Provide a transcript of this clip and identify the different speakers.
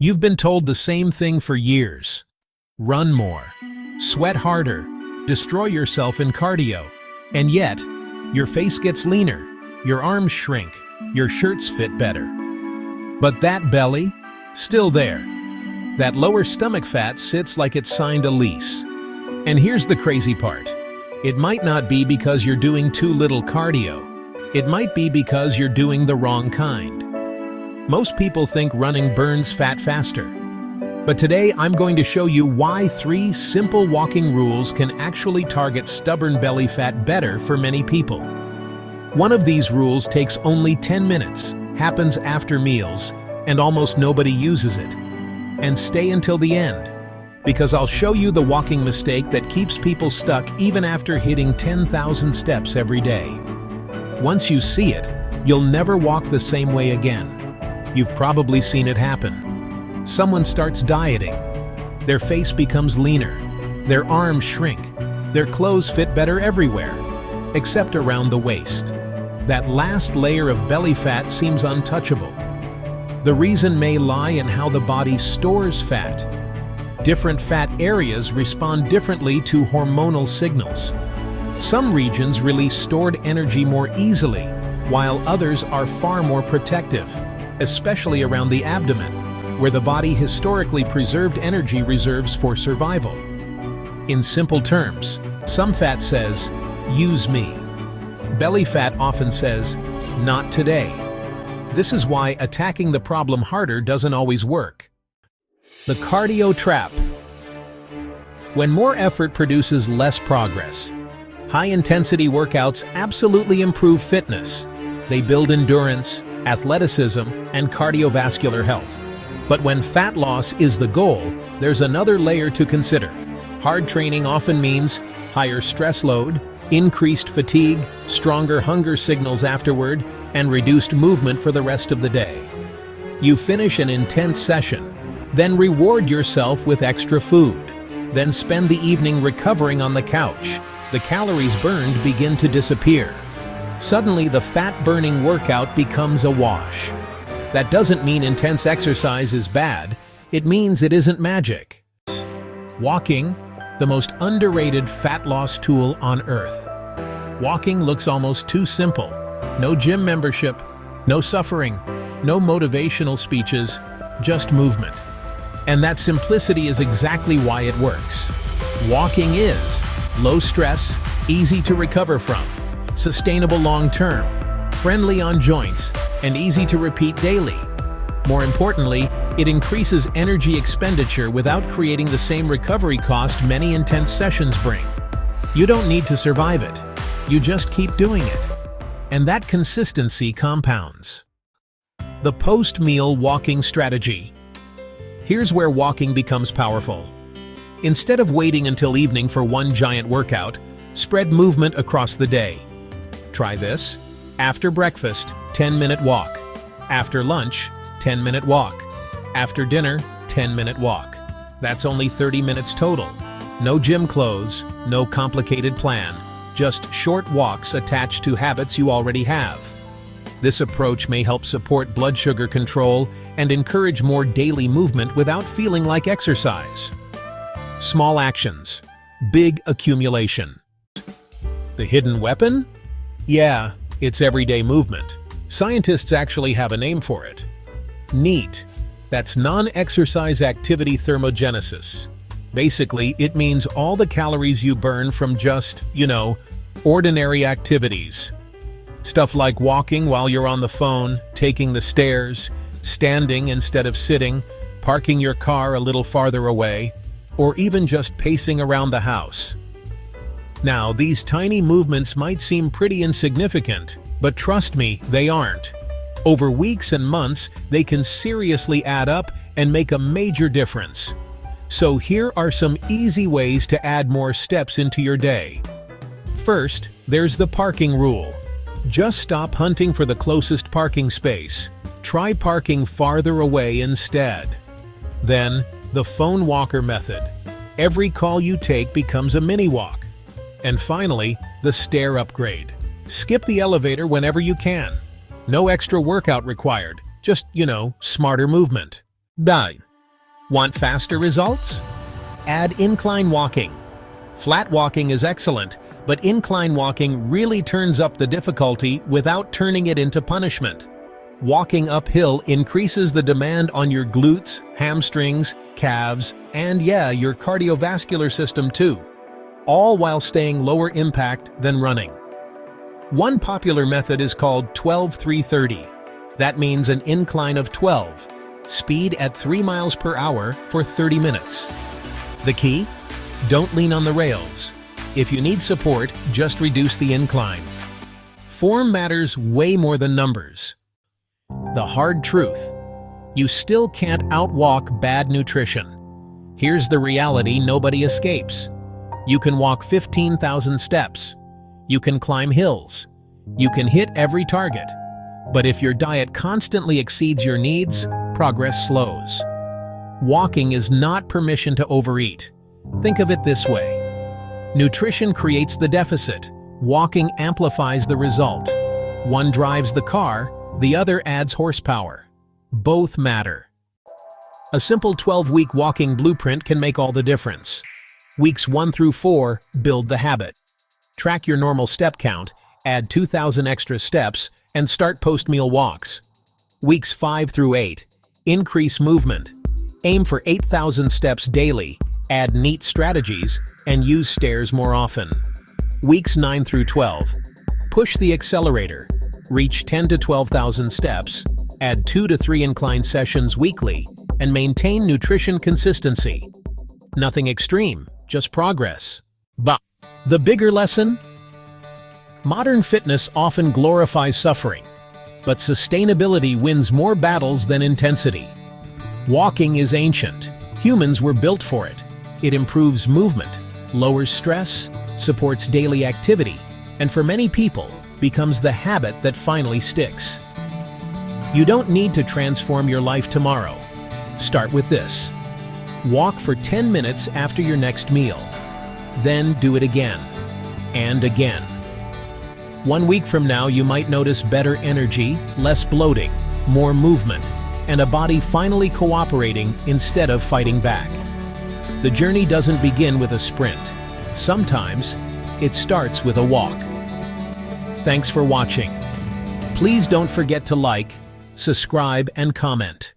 Speaker 1: You've been told the same thing for years. Run more, sweat harder, destroy yourself in cardio. And yet, your face gets leaner, your arms shrink, your shirts fit better. But that belly? Still there. That lower stomach fat sits like it's signed a lease. And here's the crazy part. It might not be because you're doing too little cardio. It might be because you're doing the wrong kind. Most people think running burns fat faster. But today I'm going to show you why 3 simple walking rules can actually target stubborn belly fat better for many people. One of these rules takes only 10 minutes, happens after meals, and almost nobody uses it. And stay until the end, because I'll show you the walking mistake that keeps people stuck even after hitting 10,000 steps every day. Once you see it, you'll never walk the same way again. You've probably seen it happen. Someone starts dieting. Their face becomes leaner. Their arms shrink. Their clothes fit better everywhere, except around the waist. That last layer of belly fat seems untouchable. The reason may lie in how the body stores fat. Different fat areas respond differently to hormonal signals. Some regions release stored energy more easily, while others are far more protective, especially around the abdomen, where the body historically preserved energy reserves for survival. In simple terms, some fat says, "Use me." Belly fat often says, "Not today." This is why attacking the problem harder doesn't always work. The cardio trap. When more effort produces less progress. High-intensity workouts absolutely improve fitness. They build endurance, athleticism, and cardiovascular health. But when fat loss is the goal, there's another layer to consider. Hard training often means higher stress load, increased fatigue, stronger hunger signals afterward, and reduced movement for the rest of the day. You finish an intense session, then reward yourself with extra food. Then spend the evening recovering on the couch. The calories burned begin to disappear. Suddenly, the fat-burning workout becomes a wash. That doesn't mean intense exercise is bad. It means it isn't magic. Walking, the most underrated fat loss tool on earth. Walking looks almost too simple. No gym membership, no suffering, no motivational speeches, just movement. And that simplicity is exactly why it works. Walking is low stress, easy to recover from, sustainable long-term, friendly on joints, and easy to repeat daily. More importantly, it increases energy expenditure without creating the same recovery cost many intense sessions bring. You don't need to survive it. You just keep doing it. And that consistency compounds. The post-meal walking strategy. Here's where walking becomes powerful. Instead of waiting until evening for one giant workout, spread movement across the day. Try this. After breakfast, 10-minute walk. After lunch, 10-minute walk. After dinner, 10-minute walk. That's only 30 minutes total. No gym clothes, no complicated plan. Just short walks attached to habits you already have. This approach may help support blood sugar control and encourage more daily movement without feeling like exercise. Small actions, big accumulation. The hidden weapon? Yeah, it's everyday movement. Scientists actually have a name for it. NEAT. That's non-exercise activity thermogenesis. Basically, it means all the calories you burn from just, ordinary activities. Stuff like walking while you're on the phone, taking the stairs, standing instead of sitting, parking your car a little farther away, or even just pacing around the house. Now, these tiny movements might seem pretty insignificant, but trust me, they aren't. Over weeks and months, they can seriously add up and make a major difference. So here are some easy ways to add more steps into your day. First, there's the parking rule. Just stop hunting for the closest parking space. Try parking farther away instead. Then, the phone walker method. Every call you take becomes a mini walk. And finally, the stair upgrade. Skip the elevator whenever you can. No extra workout required, just, smarter movement. Bye. Want faster results? Add incline walking. Flat walking is excellent, but incline walking really turns up the difficulty without turning it into punishment. Walking uphill increases the demand on your glutes, hamstrings, calves, and your cardiovascular system too, all while staying lower impact than running. One popular method is called 12-3-30. That means an incline of 12, speed at 3 miles per hour for 30 minutes. The key? Don't lean on the rails. If you need support, just reduce the incline. Form matters way more than numbers. The hard truth: you still can't outwalk bad nutrition. Here's the reality nobody escapes. You can walk 15,000 steps. You can climb hills. You can hit every target. But if your diet constantly exceeds your needs, progress slows. Walking is not permission to overeat. Think of it this way. Nutrition creates the deficit. Walking amplifies the result. One drives the car, the other adds horsepower. Both matter. A simple 12-week walking blueprint can make all the difference. Weeks 1 through 4 build the habit. Track your normal step count, add 2,000 extra steps, and start post-meal walks. Weeks 5 through 8 increase movement. Aim for 8,000 steps daily, add neat strategies, and use stairs more often. Weeks 9 through 12 push the accelerator. Reach 10 to 12,000 steps, add 2 to 3 incline sessions weekly, and maintain nutrition consistency. Nothing extreme, just progress. But the bigger lesson? Modern fitness often glorifies suffering, but sustainability wins more battles than intensity. Walking is ancient. Humans were built for it. It improves movement, lowers stress, supports daily activity, and for many people, becomes the habit that finally sticks. You don't need to transform your life tomorrow. Start with this. Walk for 10 minutes after your next meal. Then do it again and again. 1 week from now, you might notice better energy, less bloating, more movement, and a body finally cooperating instead of fighting back. The journey doesn't begin with a sprint. Sometimes it starts with a walk. Thanks for watching. Please don't forget to like, subscribe, and comment.